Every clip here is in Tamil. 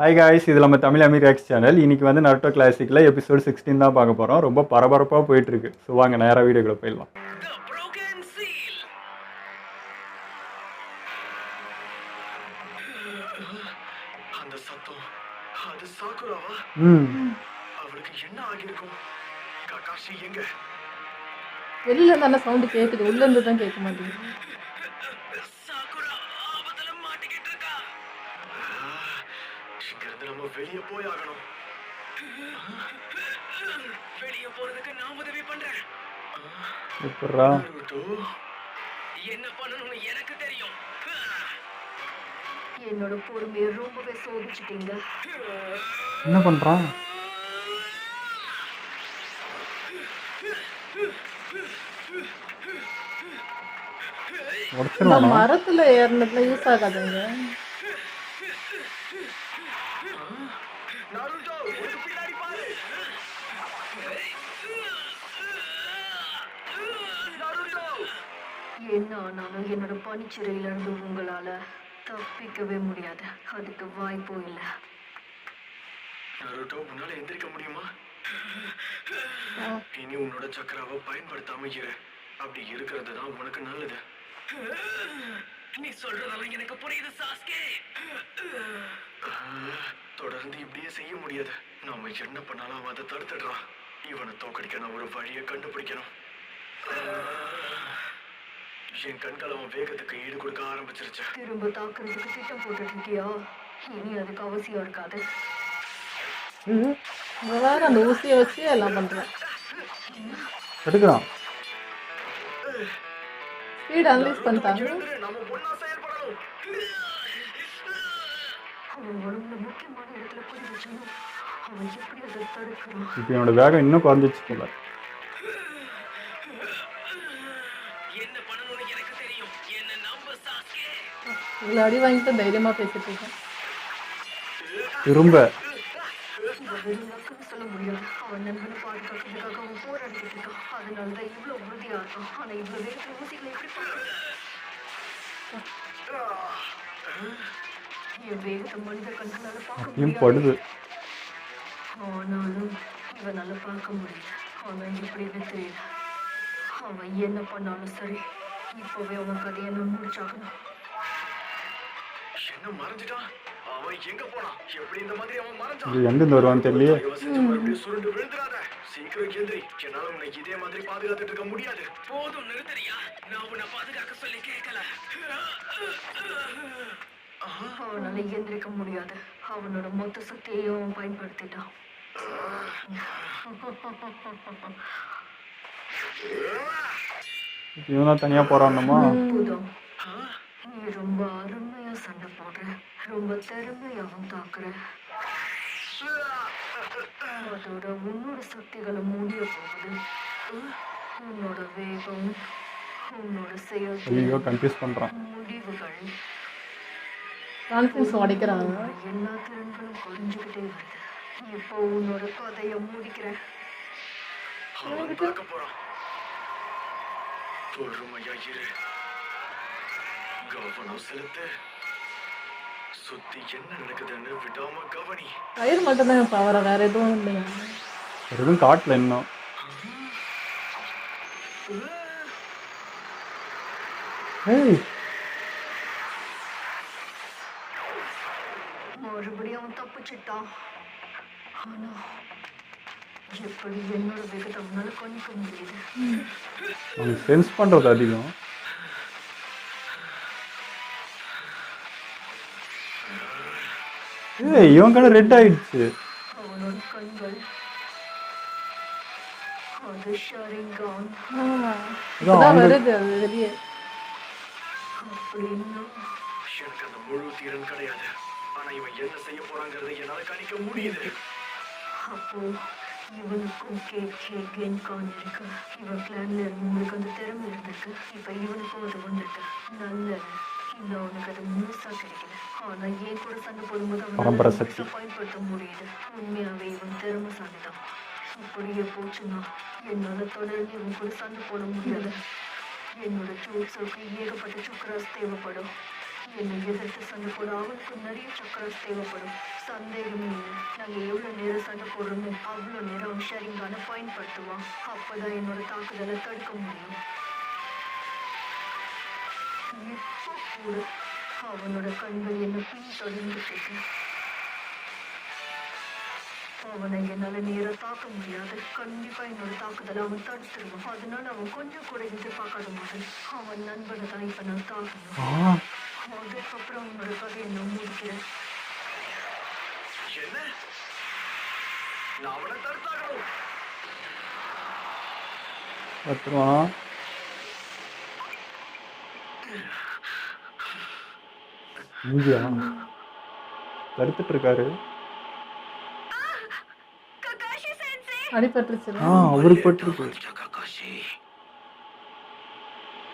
ஹாய் காய்ஸ், இது நம்ம தமிழ் அமீர் ஆக்ஸ் சேனல். இன்னைக்கு வந்து நருட்டோ கிளாசிக்கில் எபிசோட் 16 தான் பார்க்க போகிறோம். ரொம்ப பரபரப்பாக போயிட்டுருக்கு. ஸோ வாங்க நேராக வீடியோக்குள்ள போயிடலாம். வெளியில நல்ல சவுண்ட் கேக்குது, உள்ள இருந்து தான் கேட்க மாட்டேங்குது. வெளியே போய் ஆகணும். வெளியே போறதுக்கு நான் உதவி பண்றேன். என்ன பண்ணணும்னு எனக்கு தெரியும். என்னோட பொறுமையை ரொம்பவே சோதிச்சிட்டீங்க. என்ன பண்றான்? மரத்துல ஏறினதுல யூஸ் ஆகாதுங்க. என்ன ஆனாலும் என்னோட பனிச்சிறையில இருந்து உங்களால தப்பிக்கவே முடியாது. அதுக்கு வாய்ப்பும் இல்லை. உன்னால எந்திரிக்க முடியுமா? இனி உன்னோட சக்கராவை பயன்படுத்தாம இரு. அப்படி இருக்கிறது தான் உனக்கு நல்லது. நீ சொல்றதெல்லாம் எனக்கு புரியுது சாஸ்கே. தொடர்ந்து இப்படியே செய்ய முடியாது. நாம என்ன பண்ணாலும் அவன் அதை தடுத்துடுறான். இவனை தோக்கடிக்க நான் ஒரு வழியை கண்டுபிடிக்கணும். என் கண்கள் அவன் வேகத்துக்கு ஈடு கொடுக்க ஆரம்பிச்சிருச்சு. திரும்ப தாக்குறதுக்கு திட்டம் போட்டுட்டு இருக்கியா? இனி அதுக்கு அவசியம் இருக்காது. வேற அந்த ஊசியை வச்சு எல்லாம் பண்றேன். எடுக்கலாம். ஸ்பீட் அனலைஸ் பண்ணிட்டாங்க. இப்போ என்னோட வேகம் இன்னும் குறைஞ்சிச்சு போல. இவ்வளோ அடி வாங்கிட்டு தைரியமா பேசிட்டு இருக்கேன். திரும்ப சொல்ல முடியாது. அவன் நண்பனை பாதுகாக்கிறதுக்காக அவன் போராடிக்கிட்டு இருக்கான். அதனாலதான் இவ்வளவு உறுதியா இருக்கும். ஆனா இவ்வளவு வேகத்துல ஊசிகளை எப்படி என் வேகத்தை மனித கண்களால பார்க்க படுது. ஆனாலும் இவனால பார்க்க முடியல. அவன் எப்படின்னு தெரியல. அவன் என்ன பண்ணாலும் சரி, இப்பவே அவன் கதையை நான் முடிச்சாகணும். என்ன மறைஞ்சிட்டான்? அவன் எங்க போனான்? எப்படி இந்த மாதிரி அவன் மறைஞ்சான்? இது எங்கிருந்து வருவான்னு தெரியலையே. சுருண்டு விழுந்துறாத. சீக்கிரம் கேந்திரி. என்னால உன்னை இதே மாதிரி பாதுகாத்துட்டு இருக்க முடியாது. போதும், நிறுத்தறியா? நான் உன்னை பாதுகாக்க சொல்லி கேட்கல. அவனால எந்திரிக்க முடியாது. அவனோட மொத்த சக்தியையும் அவன் பயன்படுத்திட்டான். இவனா தனியா போறான்னுமா? அற்புதம். நீ ரொம்ப அருமையா சண்டை போடுற. ரொம்ப திறமையாவும் தாக்குற. அதோட உன்னோட சக்திகளை முடிய போகுது. உன்னோட வேகம், உன்னோட செயல், கன்ஃபியூஸ் பண்றான். முடிவுகள், கான்ஃபிடன்ஸ் உடைக்கிறாங்க. எல்லா திறன்களும் குறைஞ்சுக்கிட்டே வருது. இப்போ உன்னோட கதையை முடிக்கிறேன். அவன் பார்க்க போறான். பொறுமையா இரு. கவனம் செலுத்து. சுத்தி என்ன நடக்குதுன்னு விடாம கவனி. கயிறு மட்டும் தான் பவர, வேற எதுவும் இல்லையா? எதுவும் காட்டல இன்னும். மறுபடியும் அவன் தப்பிச்சிட்டான். ஆனா எப்படி என்னோட வேகத்தை அவனால கணிக்க முடியுது? அவனுக்கு சென்ஸ் பண்றது அதிகம். இவன் கடை ரெட் ஆயிடுச்சு. அவனோட கண்கள் அது ஷரிங்கான். வருது அது வெளியே. அப்படின்னா எனக்கு அந்த முழு தீரன் கிடையாது. ஆனா இவன் என்ன செய்ய போறாங்கிறதை என்னால கணிக்க முடியுது. அப்போ இவனுக்கும் கேன்கான் இருக்கு. இவன் கிளான்ல இருந்தவங்களுக்கு அந்த திறமை இருந்திருக்கு. இப்ப இவனுக்கும் அது வந்துருக்கு. நல்லது. இன்னும் அவனுக்கு அது முழுசா கிடைக்கல. ஆனா ஏன் கூட சண்டை போடும்போது அவனால பயன்படுத்த முடியுது. உண்மையாவே இவன் திறமைசாலிதான். இப்படியே போச்சுன்னா என்னால தொடர்ந்து இவன் கூட சண்டை போட முடியாது. என்னோட ஜூட்ஸுக்கு ஏகப்பட்ட சுக்ராஸ் தேவைப்படும். என்னை எதிர்த்து சண்டை போட அவனுக்கு நிறைய சக்கரஸ் தேவைப்படும். சந்தேகமே இல்லை. நாங்க எவ்வளவு நேரம் சண்டை போடுறோமோ அவ்வளவு நேரம் அவன் ஷேரிங்கான பயன்படுத்துவான். அப்பதான் என்னோட தாக்குதலை தடுக்க முடியும். இப்போ கூட அவனோட கண்கள் என்ன பின்தொடர்ந்துட்டு இருக்கு. அவனை என்னால நேரா தாக்க முடியாது. கண்டிப்பா என்னோட தாக்குதலை அவன் தடுத்துருவான். அதனால அவன் கொஞ்சம் கூட எதிர்பார்க்காத மாதிரி அவன் நண்பனை தான் இப்ப நான் தாக்கணும். அதுக்கப்புறம் அவனோட கதையை நான் முடிக்கிறேன். என்ன? நான் அவனை தடுத்தாகணும். கத்துருவான். மூஞ்சியா தடுத்துட்டு இருக்காரு. அடிபட்டுருச்சு. அவருக்கு பட்டிருக்கு. ககாஷி,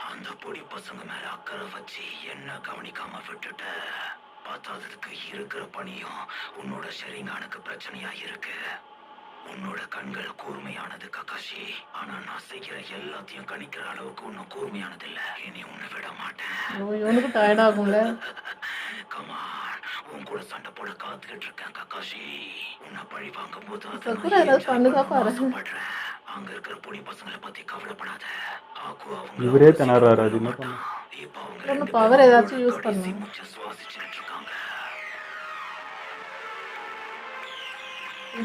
அந்த பொடி பசங்க மேல அக்கறை வச்சு என்ன கவனிக்காம விட்டுட்ட. பத்தாததுக்கு இருக்கிற பணியும் உன்னோட ஷெரிங்கானுக்கு பிரச்சனையா இருக்கு. உன்னோட கண்கள் கூர்மையானது ககாஷி. ஆனா நான் செய்கிற எல்லாத்தையும் கணிக்கிற அளவுக்கு இன்னும் கூர்மையானது இல்ல. இனி உன்னை விட மாட்டேன். இவனுக்கு டயர்ட் ஆகும்ல. கமான், உன் கூட சண்டை போட காத்துக்கிட்டு இருக்கேன் ககாஷி. உன்னை பழி வாங்கும் போது சக்குரா ஏதாவது பண்ணுதா பாரு. அங்க இருக்கிற பொடி பசங்களை பத்தி கவலைப்படாத. இவரே திணறாரு. அது என்ன பண்ண? இப்ப அவங்க ஒண்ணு ரெண்டு power பேரும் ஏதாச்சும் use கடைசி பண்ணணும். மூச்சை சுவாசிச்சுட்டு இருக்காங்க.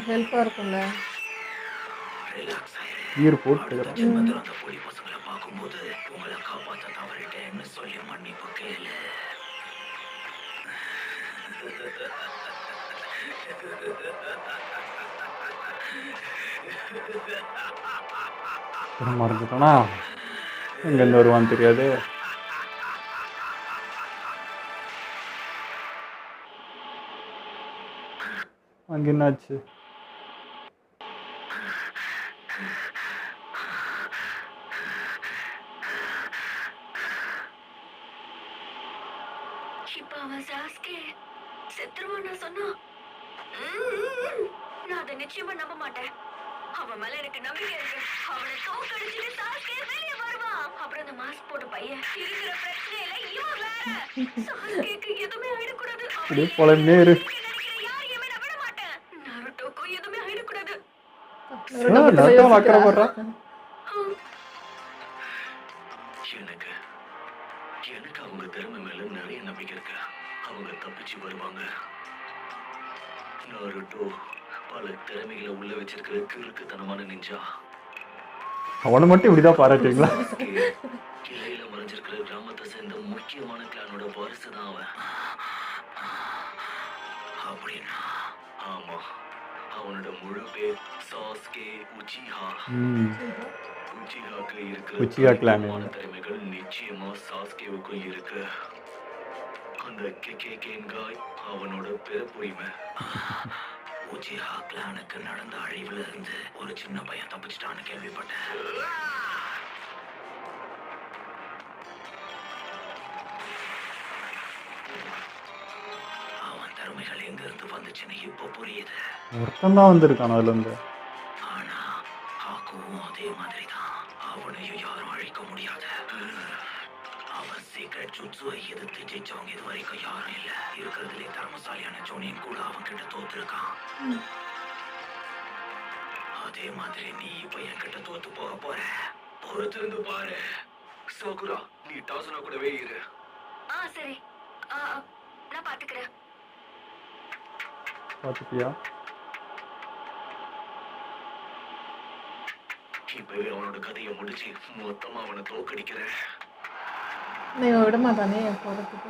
ஹெல்ப்பா இருக்கும்ல. ரிலாக்ஸ் ஆயிரு. ஈர் அடுத்த போட்டுக்கிறான். ஜென்மத்துல அந்த பொடி பசங்களை பார்க்கும்போது உங்களை காப்பாத்த தவறிட்டேன்னு சொல்லி மன்னிப்பு கேளு. மறந்துட்டானா? எங்கேருந்து வருவான்னு தெரியாது. அங்கே என்னாச்சு? இப்ப அவன் சாஸ்கே செத்துருவான்னு சொன்னா நான் அதை நிச்சயமா நம்ப மாட்டேன். அவன் மேல எனக்கு நம்பிக்கை இருக்கு. அவனை தோக்கடிச்சுட்டு சாஸ்கே வெளியே வருவான். அப்புறம் அந்த மாஸ்க் போட்ட பையன் இருக்கிற பிரச்சனையில இவன் வேற. சாஸ்கேக்கு எதுவுமே ஆயிடக்கூடாது. அப்படியே புலம்பே இரு. யாரையுமே நான் விட மாட்டேன். நருட்டோக்கும் எதுவுமே ஆயிடக்கூடாது. நருட்டோ அக்கறை போடுறா. எனக்கு எனக்கு அவங்க திறமை மேல நிறைய நம்பிக்கை இருக்கு. அவங்க தப்பிச்சு வருவாங்க. நாருட்டோ பல திறமைகளை உள்ள வச்சிருக்கிற கிறுக்குத்தனமான நிஞ்சா. அவனை மட்டும் இப்படிதான் பாராட்டுவீங்களா? கிளையில மறைஞ்சிருக்கிற கிராமத்தை சேர்ந்த முக்கியமான கிளானோட வாரிசு தான் அவன். அப்படின்னா ஆமா, அவனோட முழு பேர் சாஸ்கே உச்சிஹா. உச்சிஹாக்கு இருக்கிற உச்சிஹா clan. திறமைகள் நிச்சயமா சாஸ்கேவுக்கும் இருக்கு. அந்த கெகேகேன்காய் அவனோட பிறப்புரிமை. உச்சிஹா கிளானுக்கு நடந்த அழிவுல இருந்து ஒரு சின்ன பையன் தப்பிச்சிட்டான்னு கேள்விப்பட்டேன். அவன் திறமைகள் எங்க இருந்து வந்துச்சுன்னு இப்ப புரியுது. ஒருத்தன் தான் வந்திருக்கான் அதுல இருந்து. ஆனா ஹாக்குவும் அதே மாதிரி தான். அவனையும் யாரும் அழிக்க முடியாது. அவன் சீக்ரெட் ஜுட்சுவை எதிர்த்து ஜெயிச்சவங்க இது வரைக்கும் யாரும் இல்ல. இருக்கிறதுலே திறமசாலியான ஜோனியும் கூட அவன் கிட்ட தோத்துருக்கான். அதே மாதிரி நீ இப்ப என்கிட்ட தோத்து போக போற. பொறுத்திருந்து பாரு. சாகுரா, நீ டாசனா கூடவே இரு. சரி, நான் பாத்துக்கிறேன். பார்த்துட்டியா? இப்பவே அவனோட கதையை முடிச்சு மொத்தமா அவனை தோக்கடிக்கிறேன். நீ விட மாட்டானே போறதுக்கு.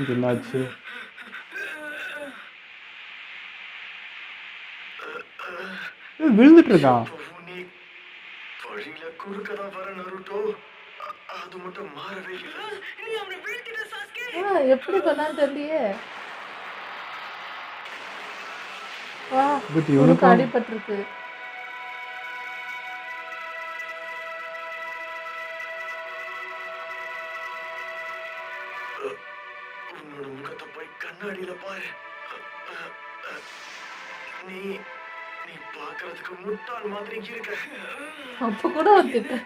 இது என்னாச்சு? விழுந்துட்டு இருக்கான். நீ வழியில குறுக்கதான் வர நருட்டோ. அது மட்டும் மாறவே இல்லை. நீ அவனை வீழ்த்திட்ட சாஸ்கே. எப்படி பண்ணான்னு தெரியலையே. வா, பட் இவனுக்கு இவனுக்கு அடிபட்டிருக்கு. உன்னோட முகத்தை போய் கண்ணாடியில பாரு. நீ நீ பாக்குறதுக்கு முட்டாள் மாதிரி இருக்க. அப்ப கூட வந்துட்டு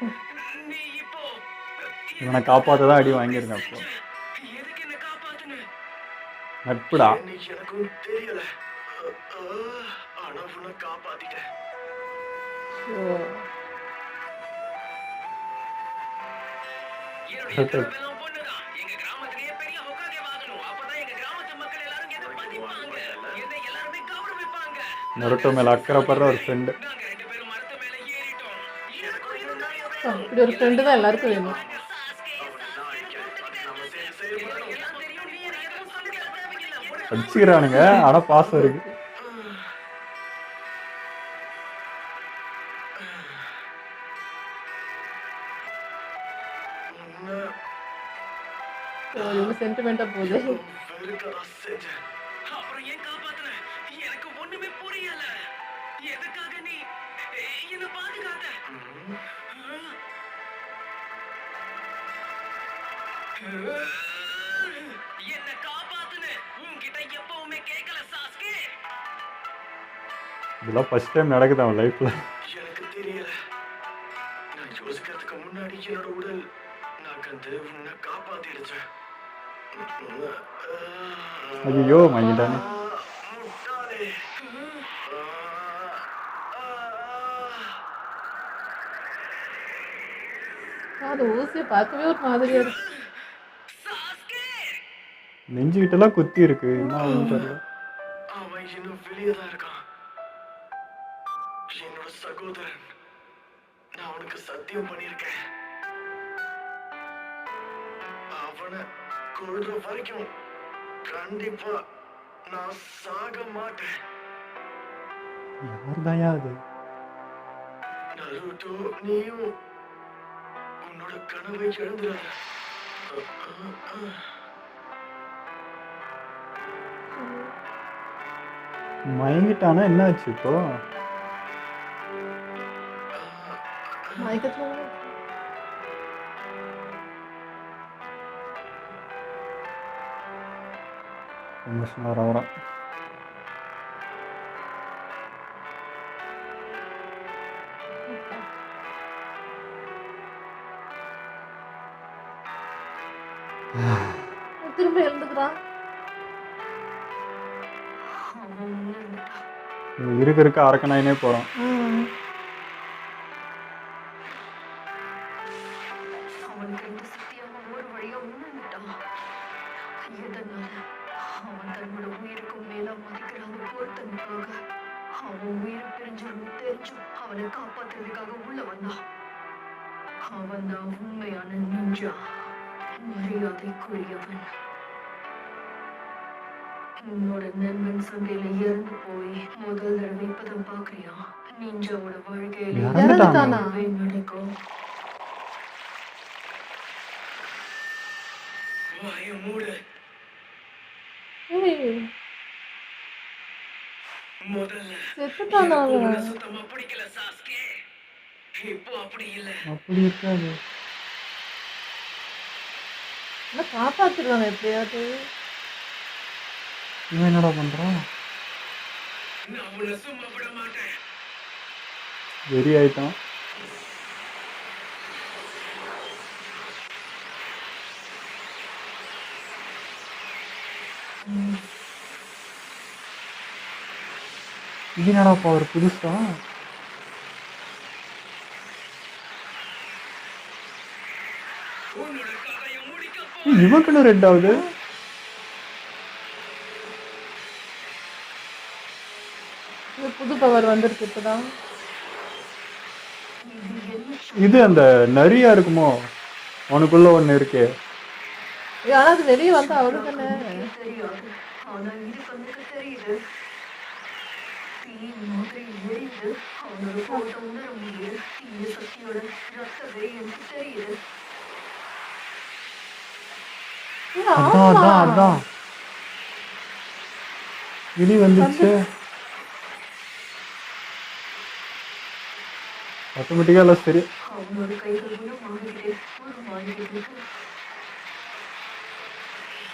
நீ இப்போ இவனை காப்பாற்ற தான் அடி வாங்கியிருங்க அப்போ. எதுக்கு என்ன காப்பாத்துன? நட்புடா. என்னைக்கு எனக்கும் தெரியல. ஆனா உன்னை காப்பாத்திட்டேன். ஓ. என்னுடைய கனவெல்லாம் பொண்ணுதான். எங்க கிராமத்திலேயே பெரிய ஹொக்காகே வாங்கணும். அப்பதான் எங்க கிராமத்து மக்கள் எல்லாரும் என்ன மதிப்பாங்க. என்னை எல்லாருமே கௌரவிப்பாங்க. நருட்டோ மேல அக்கறைப்படுற ஒரு ஃப்ரெண்டு. நாங்க 2 பேரும் மரத்து மேல ஏறிட்டோம். எனக்கும் இன்னும் நிறைய இப்படி ஒரு ஃப்ரெண்டு தான் எல்லாருக்கும் வேணும். எல்லாம் தெரியும். நீ எனக்கு எதுவும் சொல்லிக்க தேவையில்லை. படிச்சுக்கிறானுங்க ஆனா பாசம் இருக்கு. இவ்வளவு சென்டிமெண்டா போகுது. வெறுக்கதான் செஞ்சேன். அப்புறம் ஏன் காப்பாத்துன? எனக்கு ஒண்ணுமே புரியல. எதுக்காக நீ என்ன பாதுகாத்த? என்ன காப்பாத்துன? உன்கிட்ட எப்பவுமே கேட்கல சாஸ்கே. இதெல்லாம் ஃபர்ஸ்ட் டைம் நடக்குது அவன் லைஃப்ல. எனக்கு தெரியல. நான் யோசிக்கிறதுக்கு முன்னாடி என்னோட உடல் நகர்ந்து உன்னை காப்பாத்திடுச்சு. ஐயோ வாங்கிட்டானே. முட்டாளே. அது ஊசியை பார்க்கவே ஒரு மாதிரியா இருக்கு. சாஸ்கே. நெஞ்சுக்கிட்டலாம் குத்தி இருக்கு. என்ன ஆகுன்னு தெரியல. அவன் இன்னும் வெளியே தான் இருக்கான். என்னோட சகோதரன். நான் அவனுக்கு சத்தியம் பண்ணியிருக்கேன். அவனை கொல்ற வரைக்கும் கண்டிப்பா நான் சாக மாட்டேன். யார்தாயா அது? நருட்டோ, நீயும் உன்னோட கனவை இழந்துடாத. மயங்கிட்டானா என்ன ஆச்சு இப்போ? மயக்கத்துல தான் இருக்கு. எமோஷனல் ஆகிறான். திரும்ப எழுந்துக்கிறான். அவன் உணர்ந்துட்டான். இவன் இருக்க இருக்க அரக்கனாயினே போகிறான். அவனுக்கு இந்த சத்தியம் ஒரு வழியா உணர்ந்துட்டான். எதனால அவன் தன்னோட உயிருக்கும் மேலா மதிக்கிற அந்த பொருத்தனுக்காக அவன் உயிர் பிரிஞ்சிருந்து தெரிஞ்சும் அவனை காப்பாத்துறதுக்காக உள்ள வந்தான். அவன் தான் உண்மையான நிஞ்சா, மரியாதைக்குரியவன். உன்னோட நண்பன் சண்டையில இறந்து போய் முதல் தடவை இப்பதான் பாக்குறியா? நிஞ்சாவோட வாழ்க்கையில இறந்துட்டானா? இதுவே நடக்கும். வாய மூடு. ஏய், முதல்ல செத்துட்டானா எனக்கு உன்னை அவன்? சுத்தமா பிடிக்கல சாஸ்கே. இப்போ அப்படி இல்ல. அப்படி இருக்காது. ஆனா காப்பாத்திடுவாங்க எப்படியாவது. இவன் என்னடா பண்றான்? நான் உன்னை சும்மா விட மாட்டேன். வெறி ஆயிட்டான். இது என்னடா பவர் புதுசா? உன்னோட கதையை முடிக்க போ. இவனுக்கு ரெண்டாவது. இது புது பவர் வந்திருக்கு இப்பதான். இது அந்த நரியா இருக்குமோ? அவனுக்குள்ள ஒண்ணு இருக்கே. ஆனா அது வெளியே வந்து அவரு தானே. தெரியாது, ஆனா இது கண்ணுக்கு தெரியுது. தீ மாதிரி எரியுது. அவனோட கோட்டை உணர முடியுது. தீய சக்தியோட ரத்தவே எனக்கு தெரியுது. அதான் அதான் அதான் இடி வந்துச்சு. ஆட்டோமேட்டிக்கா எல்லாம் சரி. அவனோட கைகள் குணமாகிட்டு உருமாறிட்டு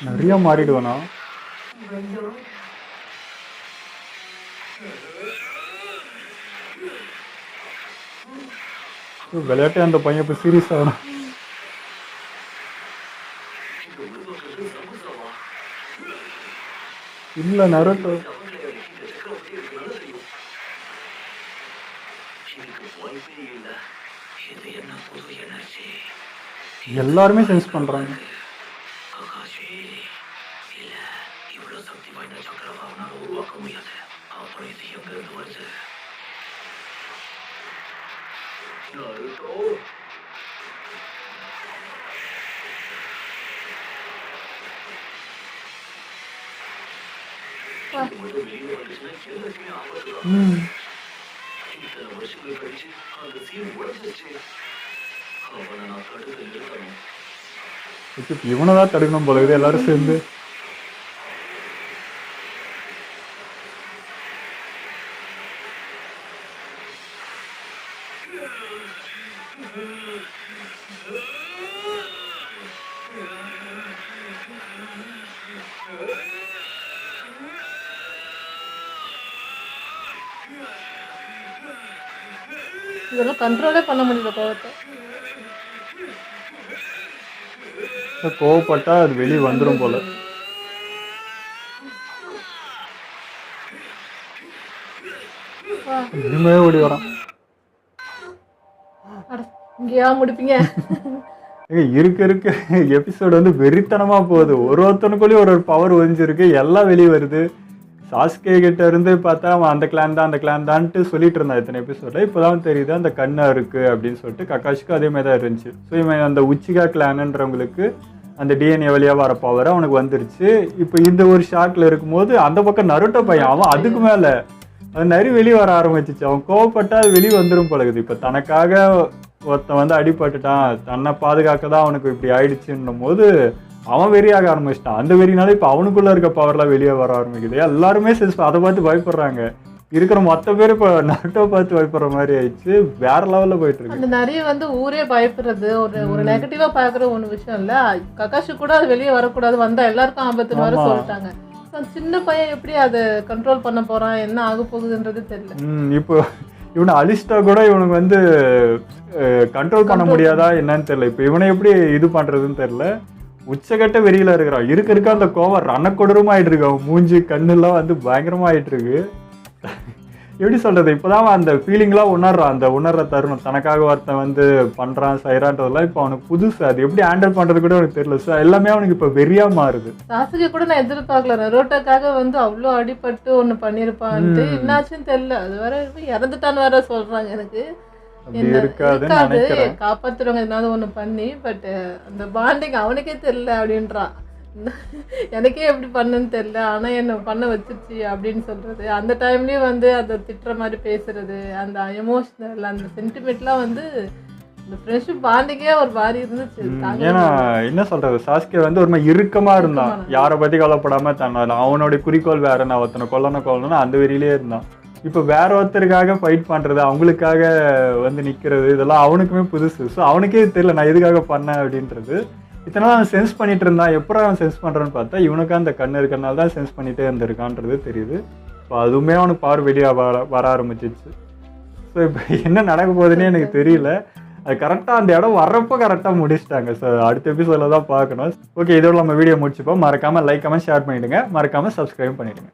நிறைய மாறிடுவானா? இவன் யார்? விளையாட்டு அந்த பையன் இப்போ சீரியஸ் ஆகணும். இல்லை நருட்டோ இந்த சக்கரவர்த்தி எனக்கு நல்லா தெரியும். இதுக்கு வாய்ப்பே இல்லை. இது என்ன புது எனர்ஜி? எல்லாருமே சென்ஸ் பண்ணுறாங்க. ஆகாஷே இல்ல, இவ்வளவு சக்தி வாய்ந்த சக்கரவை அவனால உருவாக்க முடியாது. அப்புறம் இது எங்க இருந்து வருது? நருட்டோ மட்டும் வெளியே வந்துச்சுன்னா எல்லாத்தையுமே ஆபத்துதான். இத்தனை வருஷங்கள் கழிச்சு அந்த சீன் உடைச்சிருச்சு. அவனை நான் தடுத்து நிறுத்தணும். இவனை தான் தடுக்கணும் போல இது எல்லாரும் சேர்ந்து. இதெல்லாம் கண்ட்ரோலே பண்ண முடியல கோவத்தை. கோவப்பட்டா அது வெளியே வந்துடும் போல. இனிமே ஓடி வரான். இங்கேயா முடிப்பீங்க? இருக்க எபிசோடு வந்து வெறித்தனமா போகுது. ஒருத்தனுக்குள்ளேயும் ஒரு பவர் ஒழிஞ்சிருக்கு, எல்லாம் வெளியே வருது. சாஸ்கே கிட்ட இருந்து பார்த்தா அவன் அந்த கிளான் தான்ட்டு சொல்லிட்டு இருந்தான் இத்தனை எபிசோட. இப்போதான் தெரியுது அந்த கண்ணா இருக்கு அப்படின்னு சொல்லிட்டு. கக்காஷுக்கு அதே மாதிரி தான் இருந்துச்சு. ஸோ இவன் அந்த உச்சிகா கிளான்ன்றவங்களுக்கு அந்த டிஎன்ஏ வழியாக வர பவர் அவனுக்கு வந்துருச்சு. இப்போ இந்த ஒரு ஷாட்ல இருக்கும்போது அந்த பக்கம் நருட்டோ பையன் அவன் அதுக்கு மேலே அது நிறைய வெளியே வர ஆரம்பிச்சிச்சு. அவன் கோவப்பட்டா அது வெளியே வந்துடும் பழகுது. இப்போ தனக்காக ஒருத்தன் வந்து அடிபட்டுட்டான், தன்னை பாதுகாக்க தான் அவனுக்கு இப்படி ஆயிடுச்சுன்னும் போது அவன் வெறியாக ஆரம்பிச்சிட்டான். அந்த வெறினால இப்போ அவனுக்குள்ள இருக்க பவர்லாம் வெளியே வர ஆரம்பிக்குது. எல்லாருமே அதை பார்த்து பயப்படுறாங்க. இருக்கிற மொத்த பேர் இப்போ நருட்டோ பார்த்து பயப்படுற மாதிரி ஆயிடுச்சு. வேற லெவலில் போயிட்டு இருக்கு. அந்த நிறைய வந்து ஊரே பயப்படுறது ஒரு நெகட்டிவா பாக்குற ஒண்ணு விஷயம் இல்ல. கக்காஷி கூட அது வெளியே வரக்கூடாது, வந்தா எல்லாருக்கும் ஆபத்துன்னு வர சொல்லிட்டாங்க. சின்ன பையன் எப்படி அதை கண்ட்ரோல் பண்ண போறான், என்ன ஆக போகுதுன்றது தெரியல. இப்போ இவனை அலிஸ்டா கூட இவனுக்கு வந்து கண்ட்ரோல் பண்ண முடியாதா என்னன்னு தெரியல. இப்போ இவனை எப்படி இது பண்றதுன்னு தெரியல. உச்சகட்ட வெறியில இருக்கிறான். இருக்க அந்த கோவம் ரணக்கொடூரமா ஆயிட்டு இருக்கு. அவன் மூஞ்சி கண்ணெல்லாம் வந்து பயங்கரமா ஆயிட்டு இருக்கு. எப்படி சொல்றது, இப்போதான் அந்த ஃபீலிங்லாம் உணர்றான். அந்த உணர்ற தருணம் தனக்காக ஒருத்தன் வந்து பண்றான் செய்யறான்றதெல்லாம் இப்போ அவனுக்கு புதுசு. அது எப்படி ஹேண்டில் பண்றது கூட அவனுக்கு தெரியல. ஸோ எல்லாமே அவனுக்கு இப்போ வெறியா மாறுது. சாசுகே கூட நான் எதிர்பார்க்கல நருட்டோக்காக வந்து அவ்வளோ அடிபட்டு ஒன்று பண்ணியிருப்பான்ட்டு. என்னாச்சுன்னு தெரியல. அது வேற இறந்துட்டான்னு வேற சொல்றாங்க. எனக்கு காப்பாத்துறவங்க எதாவது ஒண்ணு பண்ணி, பட் அந்த பாண்டிங் அவனுக்கே தெரியல அப்படின்றான். எனக்கே எப்படி பண்ணுன்னு தெரியல, ஆனா என்ன பண்ண வச்சிருச்சு அப்படின்னு சொல்றது. அந்த டைம்லயும் வந்து அதை திட்டுற மாதிரி பேசுறது, அந்த எமோஷனல் அந்த சென்டிமெண்ட்லாம் வந்து இந்த ஃப்ரெண்ட்ஷிப் பாண்டிங்கே ஒரு மாதிரி இருந்துச்சு. ஏன்னா என்ன சொல்றது, சாஸ்கே வந்து ஒரு மாதிரி இறுக்கமா இருந்தான். யாரை பத்தி கவலைப்படாம தன்னால அவனுடைய குறிக்கோள் வேற, நான் ஒருத்தனை கொல்லணும் அந்த வெறியிலே இருந்தான். இப்போ வேற ஒருத்தருக்காக ஃபைட் பண்ணுறது, அவங்களுக்காக வந்து நிற்கிறது, இதெல்லாம் அவனுக்குமே புதுசு. ஸோ அவனுக்கே தெரியல நான் எதுக்காக பண்ணேன் அப்படின்றது. இத்தனை அவன் சென்ஸ் பண்ணிட்டு இருந்தான். எப்போ அவன் சென்ஸ் பண்ணுறான்னு பார்த்தா இவனுக்கு அந்த கண்ணு இருக்கிறனால தான் சென்ஸ் பண்ணிகிட்டே இருந்திருக்கான்றது தெரியுது. இப்போ அதுவுமே அவனுக்கு பவர் வெளியாக வர ஆரம்பிச்சிச்சு. ஸோ இப்போ என்ன நடக்க போகுதுன்னே எனக்கு தெரியல. அது கரெக்டாக அந்த இடம் வர்றப்போ கரெக்டாக முடிச்சிட்டாங்க. ஸோ அடுத்த எபிசோடில் தான் பார்க்கணும். ஓகே, இதோட நம்ம வீடியோ முடிச்சுப்போம். மறக்காமல் லைக் கமெண்ட் ஷேர் பண்ணிவிடுங்க. மறக்காமல் சப்ஸ்கிரைப் பண்ணிவிடுங்க.